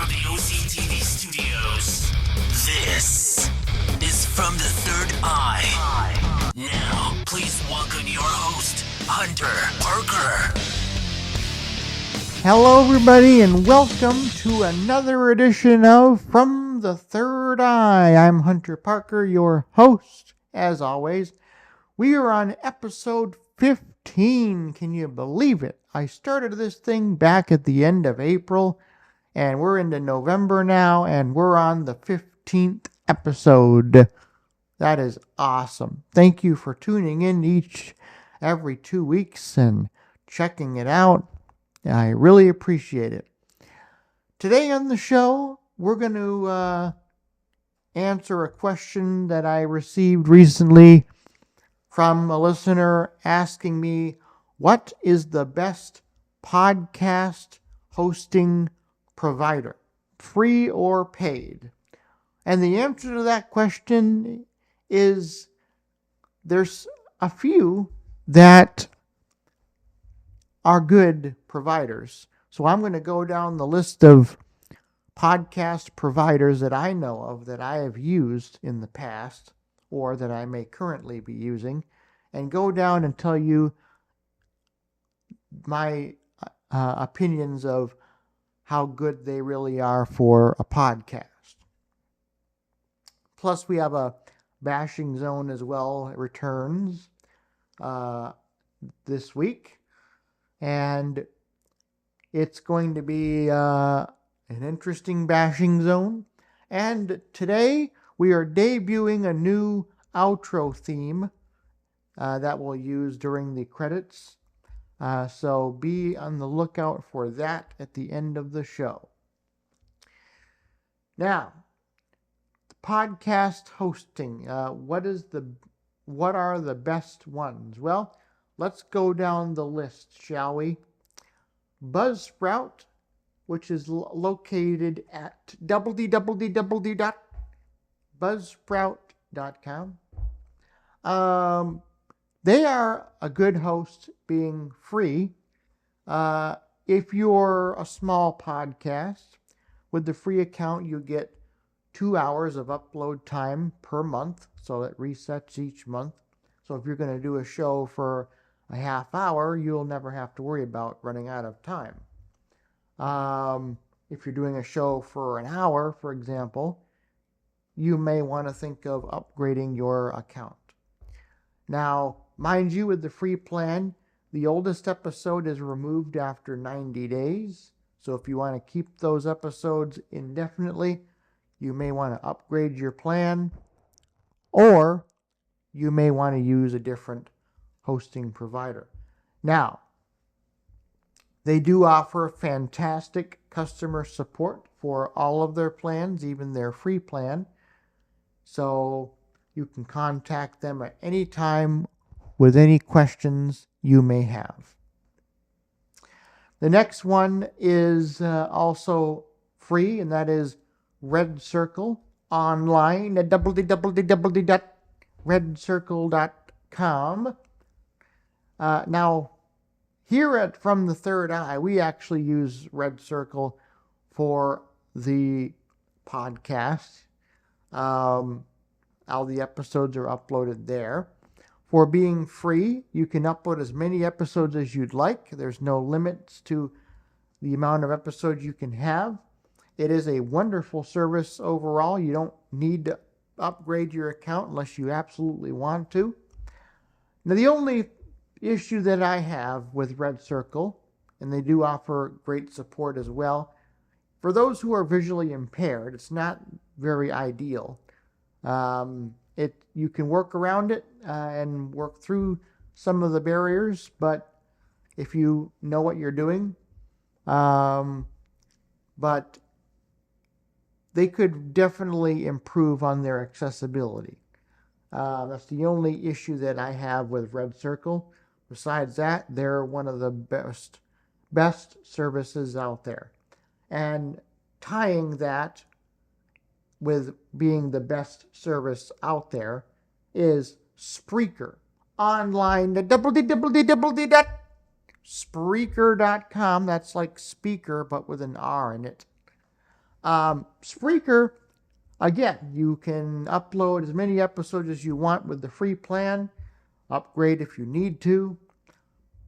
from the OCTV studios. This is From the Third Eye. Now, please welcome your host, Hunter Parker. Hello, everybody, and welcome to another edition of From the Third Eye. I'm Hunter Parker, your host, as always. We are on episode 15. Can you believe it? I started this thing back at the end of April, and we're into November now, and we're on the 15th episode. That is awesome. Thank you for tuning in every 2 weeks and checking it out. I really appreciate it. Today on the show, we're going to answer a question that I received recently from a listener asking me, what is the best podcast hosting provider, free or paid? And the answer to that question is there's a few that are good providers. So I'm going to go down the list of podcast providers that I know of that I have used in the past or that I may currently be using, and go down and tell you my opinions of how good they really are for a podcast. Plus, we have a bashing zone as well. It returns this week, and it's going to be an interesting bashing zone. And today we are debuting a new outro theme that we'll use during the credits. So be on the lookout for that at the end of the show. Now, podcast hosting. What are the best ones? Well, let's go down the list, shall we? Buzzsprout, which is located at www.buzzsprout.com. They are a good host, being free. If you're a small podcast, with the free account, you get 2 hours of upload time per month, so it resets each month. So if you're going to do a show for a half hour, you'll never have to worry about running out of time. If you're doing a show for an hour, for example, you may want to think of upgrading your account. Now, mind you, with the free plan, the oldest episode is removed after 90 days. So if you want to keep those episodes indefinitely, you may want to upgrade your plan, or you may want to use a different hosting provider. Now, they do offer fantastic customer support for all of their plans, even their free plan. So you can contact them at any time with any questions you may have. The next one is also free, and that is Red Circle online at www.redcircle.com. Now, here at From the Third Eye, we actually use Red Circle for the podcast. All the episodes are uploaded there. For being free, you can upload as many episodes as you'd like. There's no limits to the amount of episodes you can have. It is a wonderful service overall. You don't need to upgrade your account unless you absolutely want to. Now, the only issue that I have with Red Circle, and they do offer great support as well, for those who are visually impaired, it's not very ideal. You can work around it and work through some of the barriers, but if you know what you're doing, but they could definitely improve on their accessibility. That's the only issue that I have with Red Circle. Besides that, they're one of the best services out there. And tying that with being the best service out there is Spreaker. Online at www.spreaker.com. That's like speaker, but with an R in it. Spreaker, again, you can upload as many episodes as you want with the free plan. Upgrade if you need to.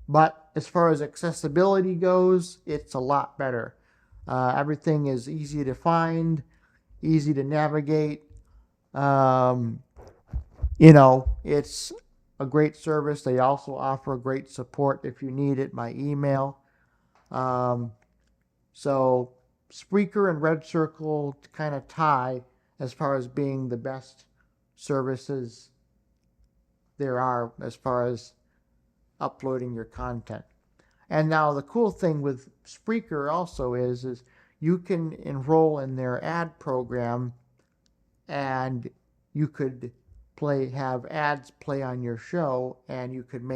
But as far as accessibility goes, it's a lot better. Everything is easy to find, easy to navigate. It's a great service. They also offer great support if you need it by email. So Spreaker and Red Circle kind of tie as far as being the best services there are as far as uploading your content. And now the cool thing with Spreaker also is you can enroll in their ad program, and you could have ads play on your show, and you could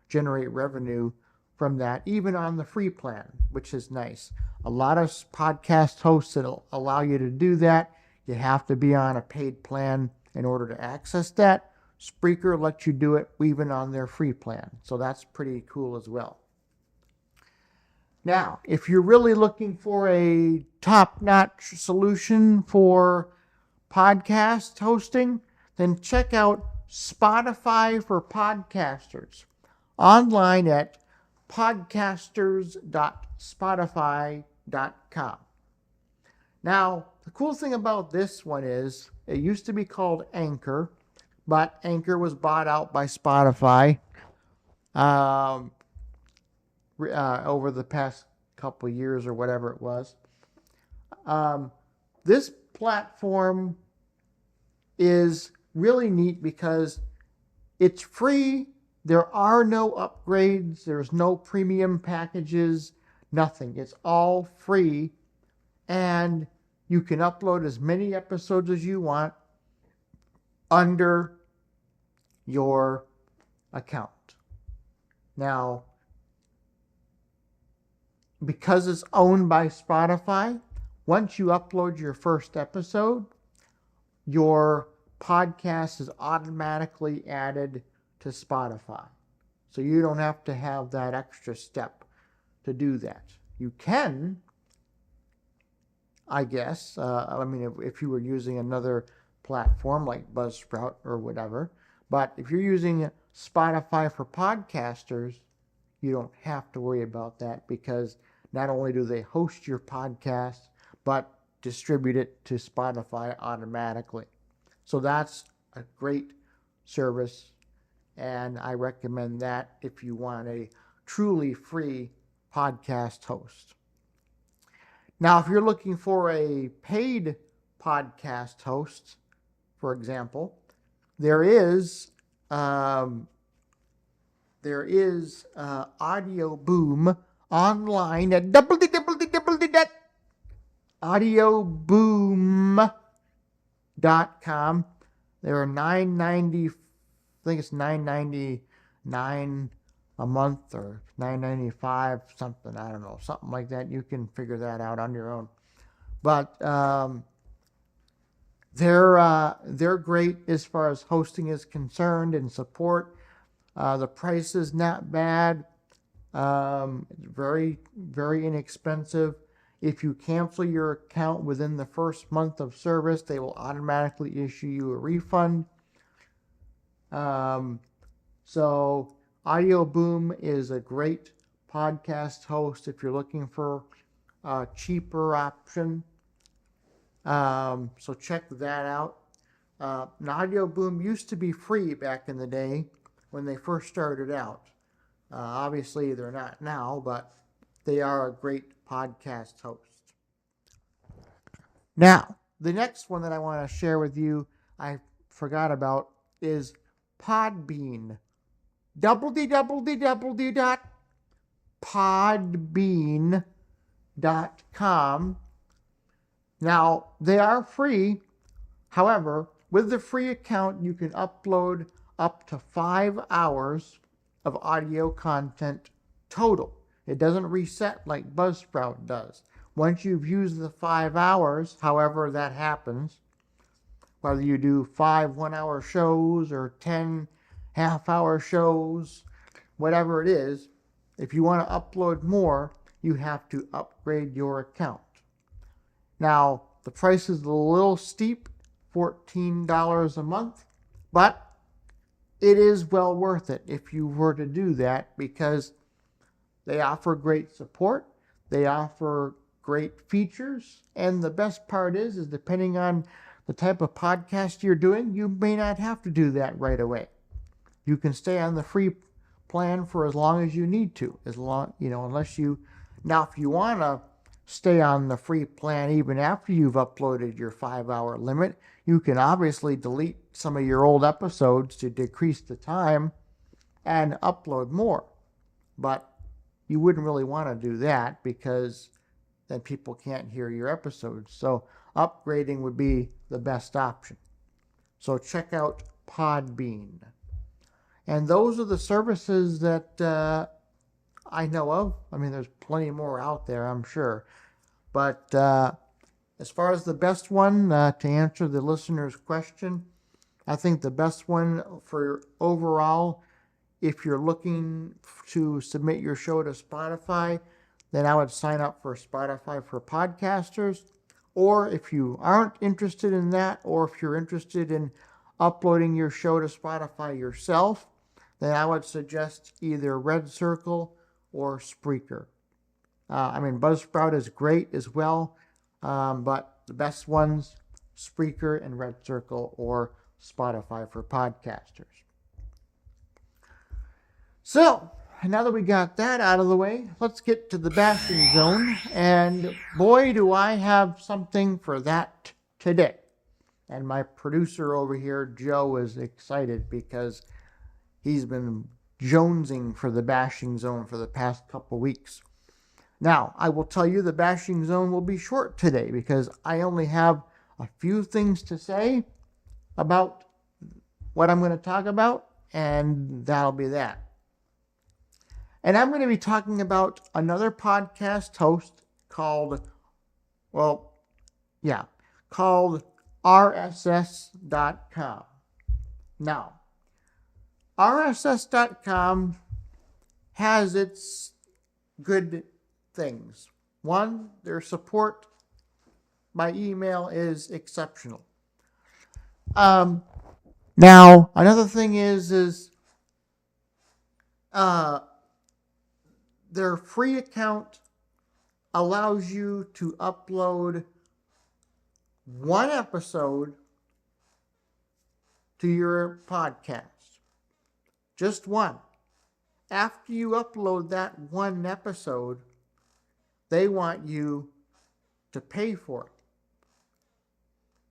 generate revenue from that, even on the free plan, which is nice. A lot of podcast hosts that'll allow you to do that. You have to be on a paid plan in order to access that. Spreaker lets you do it even on their free plan. So that's pretty cool as well. Now, if you're really looking for a top-notch solution for podcast hosting, then check out Spotify for Podcasters online at podcasters.spotify.com. Now, the cool thing about this one is it used to be called Anchor, but Anchor was bought out by Spotify over the past couple of years or whatever it was. This platform is really neat because it's free. There are no upgrades. There's no premium packages, nothing. It's all free, and you can upload as many episodes as you want under your account. Now, because it's owned by Spotify, once you upload your first episode, your podcast is automatically added to Spotify. So you don't have to have that extra step to do that. You can, I guess, if you were using another platform like Buzzsprout or whatever. But if you're using Spotify for Podcasters, you don't have to worry about that, because not only do they host your podcast, but distribute it to Spotify automatically. So that's a great service, and I recommend that if you want a truly free podcast host. Now, if you're looking for a paid podcast host, for example, there is Audio Boom online at www.audioboom.com. There are $9.90, I think it's $9.99 a month or $9.95 something. I don't know, something like that. You can figure that out on your own. But they're great as far as hosting is concerned and support. The price is not bad. Very, very inexpensive. If you cancel your account within the first month of service, they will automatically issue you a refund. So Audio Boom is a great podcast host if you're looking for a cheaper option. So check that out. Audio Boom used to be free back in the day when they first started out. Obviously, they're not now, but they are a great podcast host. Now, the next one that I want to share with you, I forgot about, is Podbean. www.podbean.com. Now, they are free. However, with the free account, you can upload up to 5 hours of audio content total. It doesn't reset like Buzzsprout does. Once you've used the 5 hours, however that happens, whether you do 5 one-hour shows or 10 half-hour shows, whatever it is, if you want to upload more, you have to upgrade your account. Now, the price is a little steep, $14 a month, but it is well worth it if you were to do that, because they offer great support, they offer great features, and the best part is depending on the type of podcast you're doing, you may not have to do that right away. You can stay on the free plan for as long as you need to, unless you, now if you want to stay on the free plan even after you've uploaded your 5-hour limit, you can obviously delete some of your old episodes to decrease the time and upload more. But you wouldn't really want to do that, because then people can't hear your episodes. So upgrading would be the best option. So check out Podbean. And those are the services that I know of. I mean, there's plenty more out there, I'm sure. But as far as the best one, to answer the listener's question, I think the best one for overall, if you're looking to submit your show to Spotify, then I would sign up for Spotify for Podcasters. Or if you aren't interested in that, or if you're interested in uploading your show to Spotify yourself, then I would suggest either Red Circle or Spreaker. Buzzsprout is great as well, but the best ones, Spreaker and Red Circle or Spotify for Podcasters. So, now that we got that out of the way, let's get to the bashing zone. And boy, do I have something for that today. And my producer over here, Joe, is excited because he's been jonesing for the bashing zone for the past couple weeks. Now, I will tell you the bashing zone will be short today because I only have a few things to say about what I'm going to talk about, and that'll be that. And I'm going to be talking about another podcast host called RSS.com. Now, RSS.com has its good things. One, their support by email is exceptional. Now, another thing is their free account allows you to upload one episode to your podcast. Just one. After you upload that one episode, they want you to pay for it.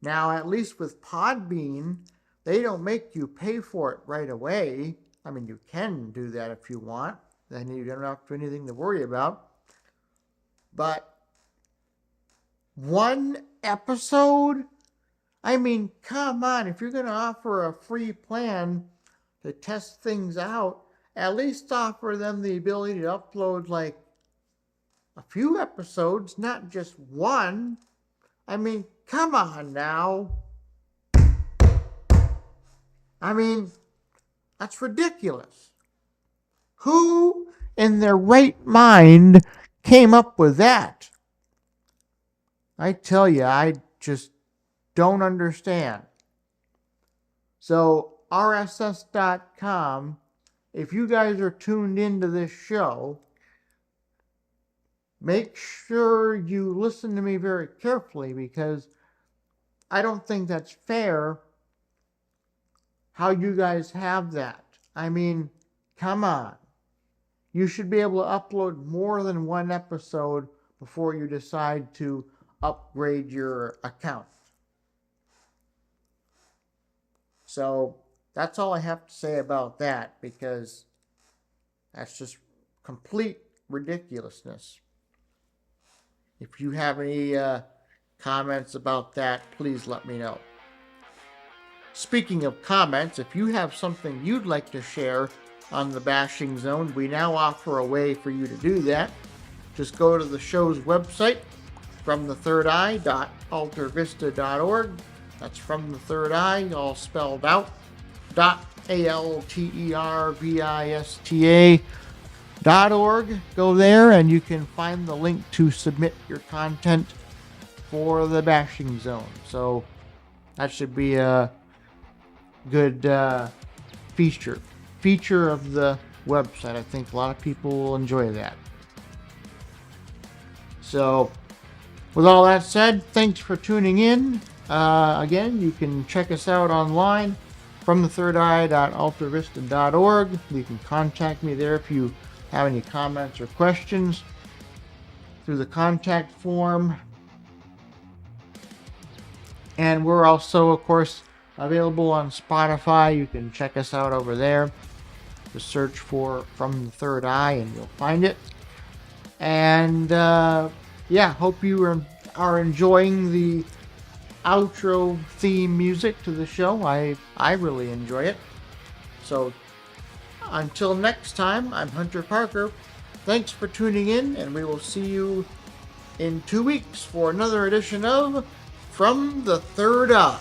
Now, at least with Podbean, they don't make you pay for it right away. I mean, you can do that if you want. Then you don't have anything to worry about. But one episode? I mean, come on. If you're going to offer a free plan to test things out, at least offer them the ability to upload like a few episodes, not just one. I mean, come on now. I mean, that's ridiculous. Who in their right mind came up with that? I tell you, I just don't understand. So, RSS.com, if you guys are tuned into this show, make sure you listen to me very carefully, because I don't think that's fair how you guys have that. I mean, come on. You should be able to upload more than one episode before you decide to upgrade your account. So that's all I have to say about that, because that's just complete ridiculousness. If you have any comments about that, please let me know. Speaking of comments, if you have something you'd like to share on the Bashing Zone, we now offer a way for you to do that. Just go to the show's website, fromthethirdeye.altervista.org. That's From the Third Eye, all spelled out, .altervista.org. Go there and you can find the link to submit your content for the Bashing Zone. So that should be a good feature of the website. I think a lot of people will enjoy that. So with all that said, thanks for tuning in. Again, you can check us out online from thethirdeye.altavista.org. You can contact me there if you have any comments or questions through the contact form. And we're also, of course, available on Spotify. You can check us out over there. Just search for From the Third Eye and you'll find it. And hope you are enjoying the outro theme music to the show. I really enjoy it. So until next time, I'm Hunter Parker. Thanks for tuning in, and we will see you in 2 weeks for another edition of From the Third Eye.